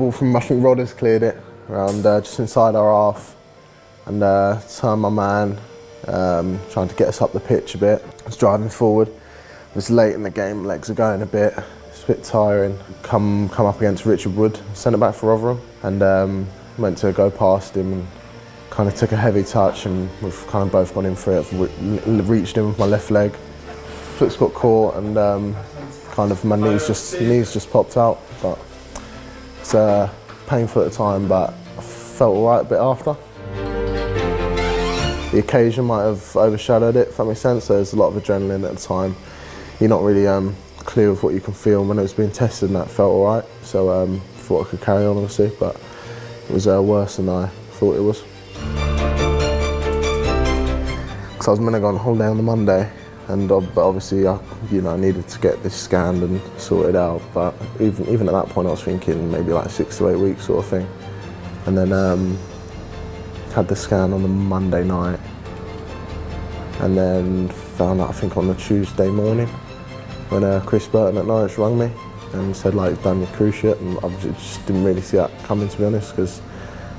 ball from, I think Rodders cleared it around just inside our half, and turned my man, trying to get us up the pitch a bit. I was driving forward. It was late in the game, legs are going a bit. It's a bit tiring. Come up against Richard Wood, centre back for Rotherham, and went to go past him and kind of took a heavy touch, and we've kind of both gone in for it. I've reached him with my left leg, foot's got caught, and kind of my knees just popped out. But it's painful at the time, but I felt alright a bit after. The occasion might have overshadowed it, if that makes sense. There's a lot of adrenaline at the time. You're not really clear with what you can feel. When it was being tested, and that felt alright, so thought I could carry on, obviously, but it was worse than I thought it was. Because I was meant to go on holiday on the Monday, but obviously I needed to get this scanned and sorted out. But even at that point, I was thinking maybe like 6 to 8 weeks sort of thing. And then had the scan on the Monday night, and then found out I think on the Tuesday morning when Chris Burton at Norwich rang me and said like he'd done your cruise ship, and I just didn't really see that coming, to be honest, because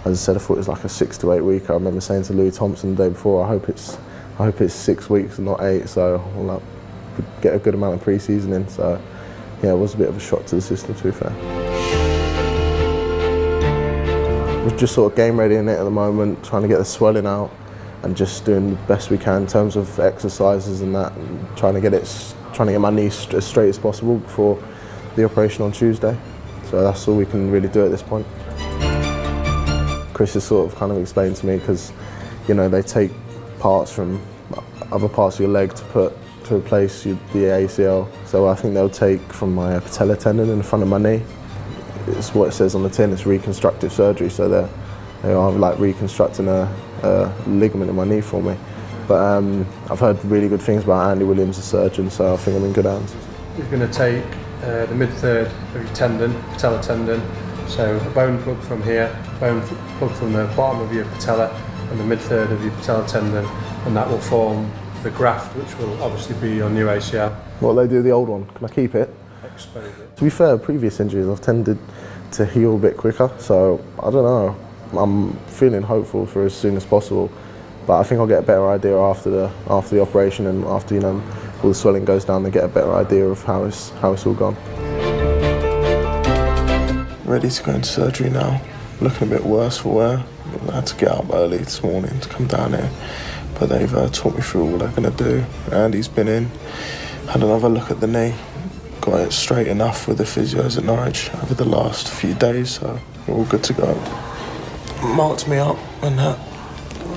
as I said, I thought it was like a 6 to 8 week. I remember saying to Louis Thompson the day before, I hope it's 6 weeks and not 8, so I'll like, get a good amount of pre-season in. So yeah, it was a bit of a shock to the system, to be fair. We're just sort of game ready in it at the moment, trying to get the swelling out and just doing the best we can in terms of exercises and that, and trying to get my knee as straight as possible before the operation on Tuesday. So that's all we can really do at this point. Chris has sort of kind of explained to me, because they take parts from other parts of your leg to replace the ACL. So I think they'll take from my patella tendon in the front of my knee. It's what it says on the tin, it's reconstructive surgery, so they are like reconstructing a ligament in my knee for me. But I've heard really good things about Andy Williams, the surgeon, so I think I'm in good hands. He's going to take the mid-third of your tendon, patella tendon, so a bone plug from here, bone plug from the bottom of your patella and the mid-third of your patella tendon, and that will form the graft, which will obviously be your new ACL. What will they do the old one? Can I keep it? Expose it. To be fair, previous injuries I've tended to heal a bit quicker, so I don't know. I'm feeling hopeful for as soon as possible, but I think I'll get a better idea after the operation, and after all the swelling goes down, to get a better idea of how it's all gone. Ready to go into surgery now. Looking a bit worse for wear. I had to get up early this morning to come down here, but they've taught me through what they're going to do. Andy's been in, had another look at the knee, got it straight enough with the physios at Norwich over the last few days, so we're all good to go. Marked me up, and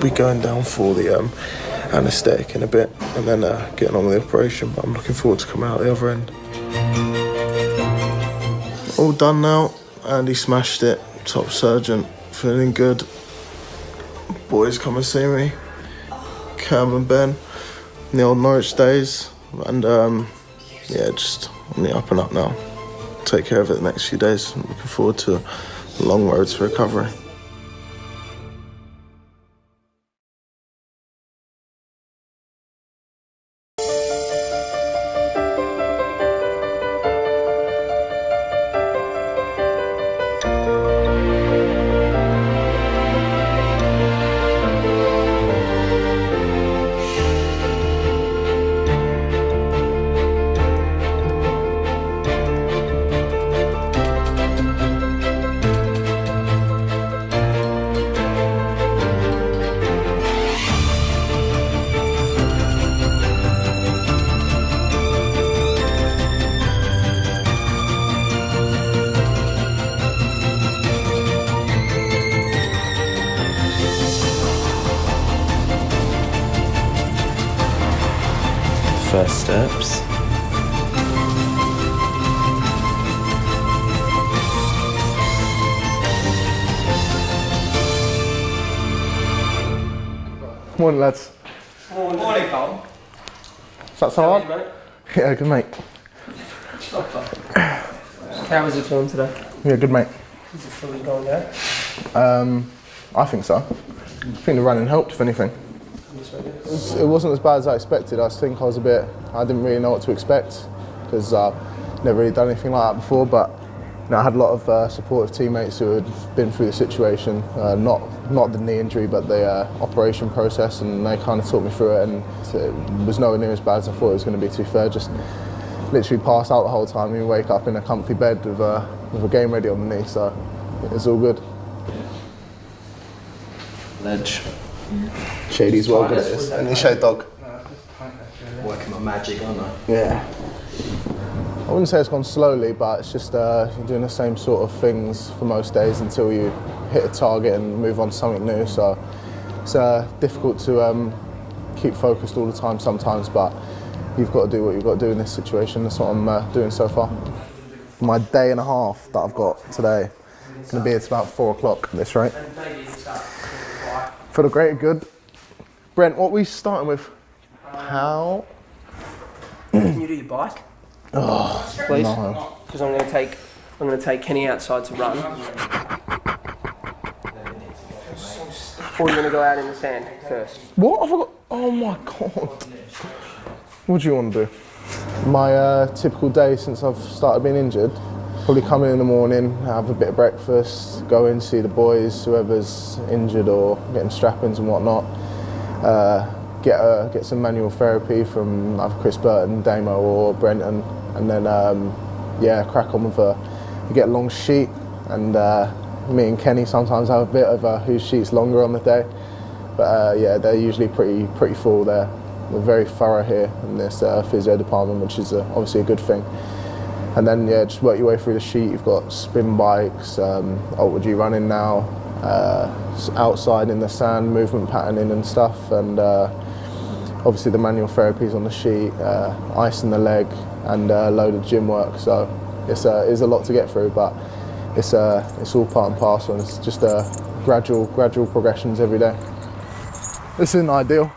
we're going down for the anaesthetic in a bit, and then getting on with the operation, but I'm looking forward to coming out the other end. All done now. Andy smashed it, top surgeon, feeling good. Boys come and see me, Cam and Ben, in the old Norwich days, and yeah, just on the up and up now. Take care of it the next few days. I'm looking forward to a long road to recovery. First steps. Morning, lads. Morning, Carlton. Is that so hard? Yeah, good mate. How was your film today? Yeah, good mate. Is it fully gone yet? I think so. I think the running helped, if anything. It wasn't as bad as I expected. I think I didn't really know what to expect, because I've never really done anything like that before, but I had a lot of supportive teammates who had been through the situation, not the knee injury, but the operation process, and they kind of talked me through it, and it was nowhere near as bad as I thought it was going to be, to be fair. Just literally passed out the whole time. You wake up in a comfy bed with a game ready on the knee, so it's all good. Ledge. Shady's well good at this. And you show dog. Working my magic, aren't I? Yeah. I wouldn't say it's gone slowly, but it's just you're doing the same sort of things for most days until you hit a target and move on to something new. So it's difficult to keep focused all the time sometimes, but you've got to do what you've got to do in this situation. That's what I'm doing so far. My day and a half that I've got today is going to be at about 4 o'clock at this rate. Feel great, good. Brent, what are we starting with? How? Can you do your bike? Oh, please, no. Because I'm going to take Kenny outside to run. Or you're going to go out in the sand first. What? I forgot. Oh my god. What do you want to do? My typical day since I've started being injured, probably come in the morning, have a bit of breakfast, go in, see the boys, whoever's injured or getting strap-ins and whatnot. Get some manual therapy from either Chris Burton, Damo or Brenton, and then crack on with you get a long sheet, and me and Kenny sometimes have a bit of whose sheet's longer on the day, but they're usually pretty full. They're very thorough here in this physio department, which is obviously a good thing. And then just work your way through the sheet. You've got spin bikes, ultra G running now, outside in the sand, movement patterning and stuff, and obviously the manual therapies on the sheet, ice in the leg, and a load of gym work. So it's a lot to get through, but it's all part and parcel, and it's just gradual progressions every day. This isn't ideal.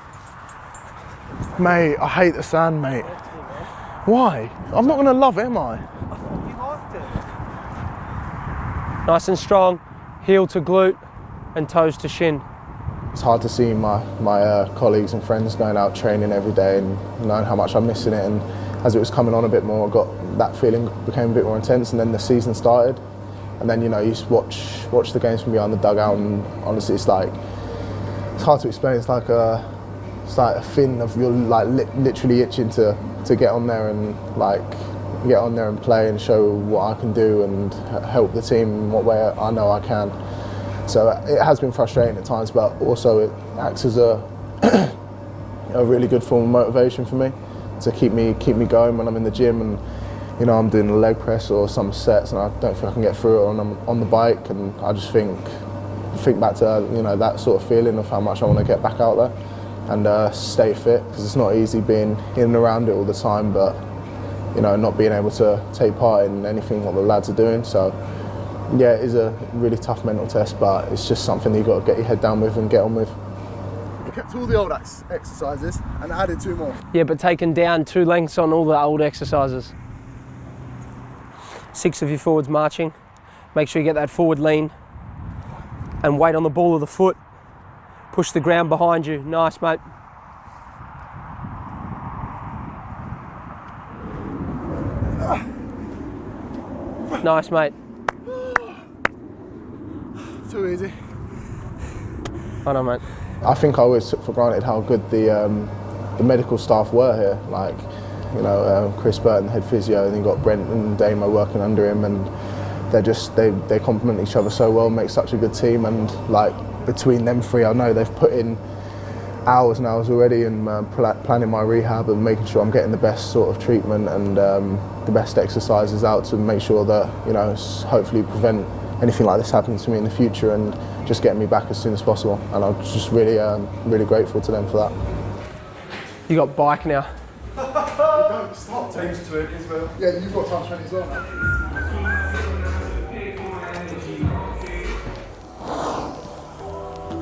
Mate, I hate the sand, mate. Why? I'm not going to love it, am I? I thought you liked it. Nice and strong, heel to glute and toes to shin. It's hard to see my colleagues and friends going out training every day and knowing how much I'm missing it, and as it was coming on a bit more, I got that feeling became a bit more intense, and then the season started, and then you just watch the games from behind the dugout, and honestly it's hard to explain. It's like a fin of you're literally itching to get on there and play and show what I can do and help the team in what way I know I can. So it has been frustrating at times, but also it acts as a really good form of motivation for me to keep me going when I'm in the gym, and I'm doing a leg press or some sets and I don't think I can get through it, and I'm on the bike, and I just think back to that sort of feeling of how much I want to get back out there and stay fit, because it's not easy being in and around it all the time, but not being able to take part in anything what the lads are doing. So yeah, it is a really tough mental test, but it's just something you've got to get your head down with and get on with. We kept all the old exercises and added 2 more. Yeah, but taken down 2 lengths on all the old exercises. 6 of your forwards marching. Make sure you get that forward lean and weight on the ball of the foot. Push the ground behind you. Nice, mate. Nice, mate. Too easy. I know, mate. I think I always took for granted how good the medical staff were here. Chris Burton, head physio, and then you've got Brent and Damo working under him, and they complement each other so well, make such a good team, and between them 3, I know they've put in hours and hours already in planning my rehab and making sure I'm getting the best sort of treatment and the best exercises out to make sure that hopefully prevent anything like this happening to me in the future, and just getting me back as soon as possible. And I'm just really grateful to them for that. You got bike now. Don't stop. Teams to it as well. Yeah, you've got time 20 as well now.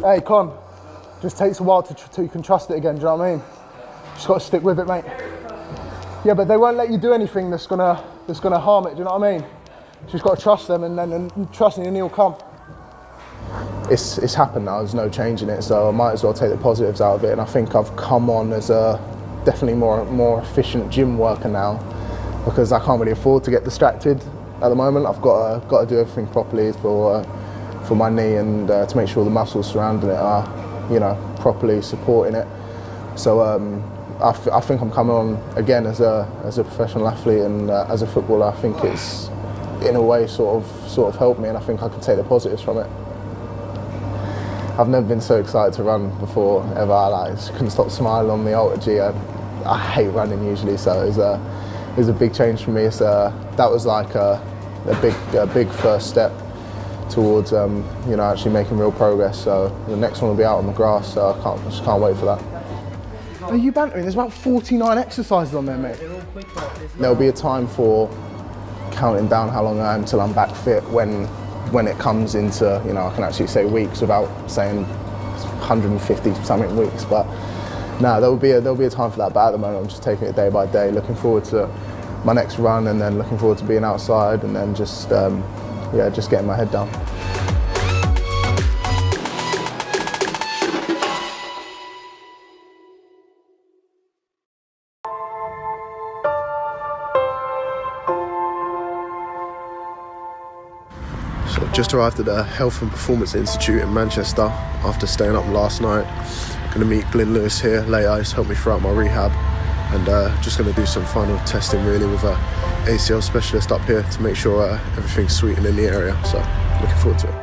Hey, Con, just takes a while till you can trust it again, do you know what I mean? Just got to stick with it, mate. Yeah, but they won't let you do anything that's gonna harm it, do you know what I mean? Just got to trust them, and then trusting, and he'll come. It's happened now, there's no change in it, so I might as well take the positives out of it, and I think I've come on as a definitely more efficient gym worker now, because I can't really afford to get distracted at the moment. I've got to do everything properly for my knee and to make sure the muscles surrounding it are, you know, properly supporting it. So I think I'm coming on again as a professional athlete and as a footballer. I think it's in a way sort of helped me, and I think I can take the positives from it. I've never been so excited to run before ever. I just couldn't stop smiling on the Ultra G. I hate running usually, so it was a big change for me. So that was like a big first step towards you know, actually making real progress. So the next one will be out on the grass, so I just can't wait for that. Are you bantering? There's about 49 exercises on there, mate. There'll be a time for counting down how long I am till I'm back fit when it comes into, you know, I can actually say weeks without saying 150 something weeks. But no, there'll be a time for that. But at the moment, I'm just taking it day by day, looking forward to my next run, and then looking forward to being outside, and then just yeah, just getting my head down. So I've just arrived at the Health and Performance Institute in Manchester after staying up last night. I'm going to meet Glyn Lewis here later. He's helped me throughout my rehab, and just going to do some final testing really with a ACL specialist up here to make sure everything's sweet and in the area. So looking forward to it.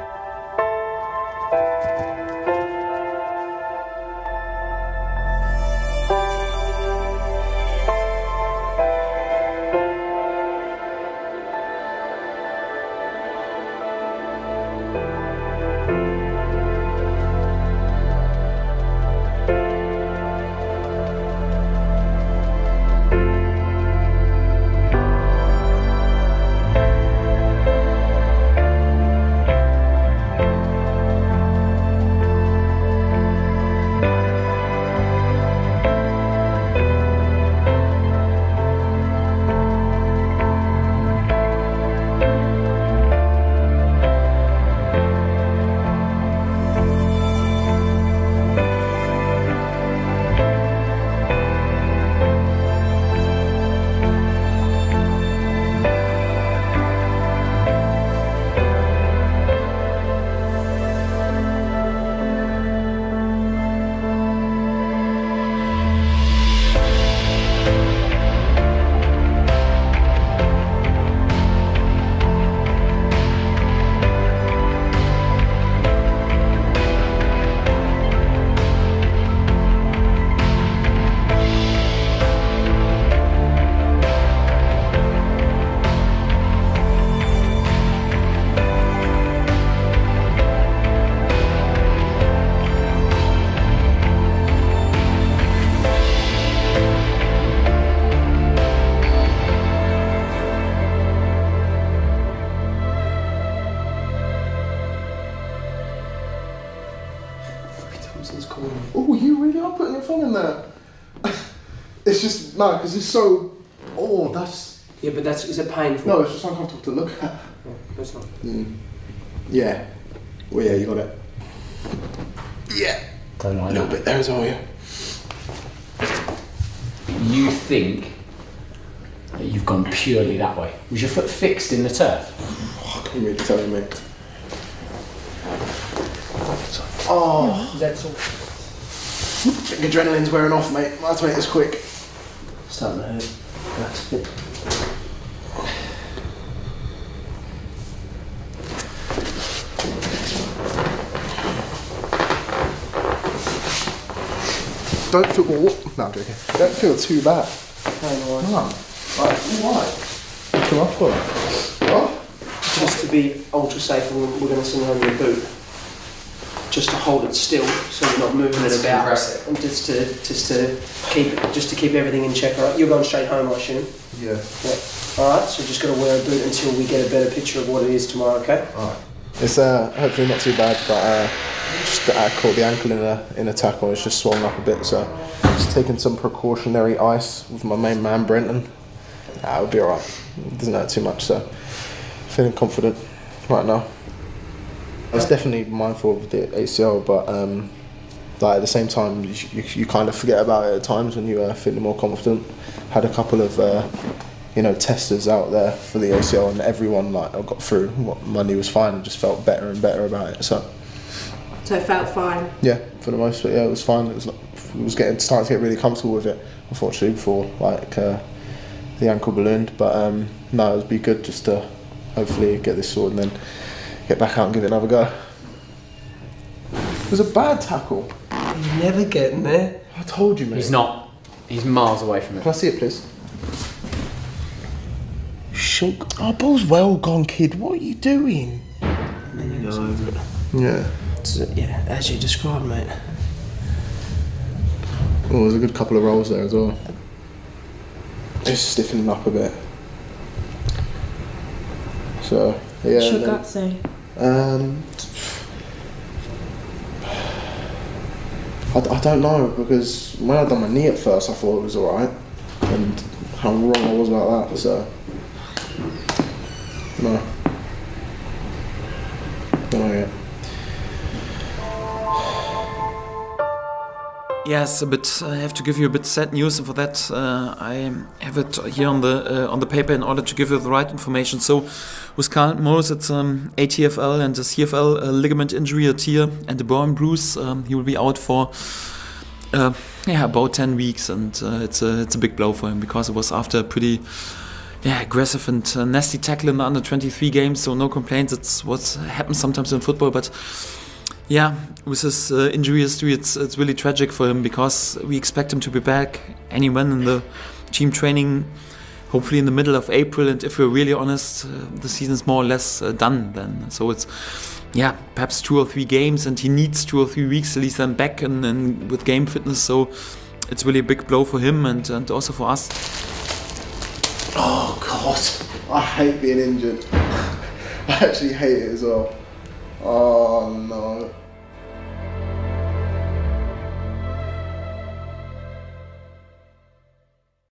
Oh, you really are putting your phone in there. It's just, no, because it's so, oh, that's... Yeah, but is it painful? No, it's just uncomfortable to look at. No, it's not. Yeah. Well, yeah, you got it. Yeah. Don't like a little bit there as well, yeah. You think that you've gone purely that way. Was your foot fixed in the turf? Oh, I can't really tell you, mate. Oh. Is that all? I think adrenaline's wearing off, mate. Might have to make this quick. Starting to hurt. That's it. Don't feel, no, I'm joking. Don't feel too bad. No. Right, why? Come off for it. What? Just to be ultra safe, and we're going to send home your boot. Just to hold it still, so you're not moving it about, and just to keep everything in check. All right, you're going straight home, I assume. Yeah. All right, so just got to wear a boot until we get a better picture of what it is tomorrow. Okay. All right. It's hopefully not too bad, but just I caught the ankle in a tackle. It's just swollen up a bit, so just taking some precautionary ice with my main man Brenton. It'll be all right. It doesn't hurt too much, so feeling confident right now. I was definitely mindful of the ACL, but like at the same time, you kind of forget about it at times when you are feeling more confident. Had a couple of testers out there for the ACL, and everyone got through. My knee was fine and just felt better and better about it. So it felt fine? Yeah, for the most part, yeah, it was fine. It was starting to get really comfortable with it, unfortunately, before the ankle ballooned. But no, it would be good just to hopefully get this sorted and then get back out and give it another go. It was a bad tackle. He's never getting there. I told you, mate. He's not. He's miles away from it. Can I see it, please? Shunk. Oh, ball's well gone, kid. What are you doing? And then you go over it. Yeah. Yeah, as you described, mate. Oh, there's a good couple of rolls there as well. Just stiffening up a bit. So, yeah. What's your gut say? I don't know, because when I done my knee at first, I thought it was alright, and how wrong I was about that. So, no. Don't know yet. Yes, a bit. I have to give you a bit sad news, and for that I have it here on the paper in order to give you the right information. So, with Carlton Morris, it's ATFL and a CFL ligament injury, a tear and a bone bruise. He will be out for about 10 weeks, and it's a big blow for him, because it was after a pretty aggressive and nasty tackle in the under-23 games. So no complaints. It's what happens sometimes in football, but. Yeah, with his injury history, it's really tragic for him, because we expect him to be back anyone in the team training, hopefully in the middle of April. And if we're really honest, the season's more or less done then. So it's, perhaps 2 or 3 games, and he needs 2 or 3 weeks at least then back and with game fitness. So it's really a big blow for him and also for us. Oh God, I hate being injured. I actually hate it as well. Oh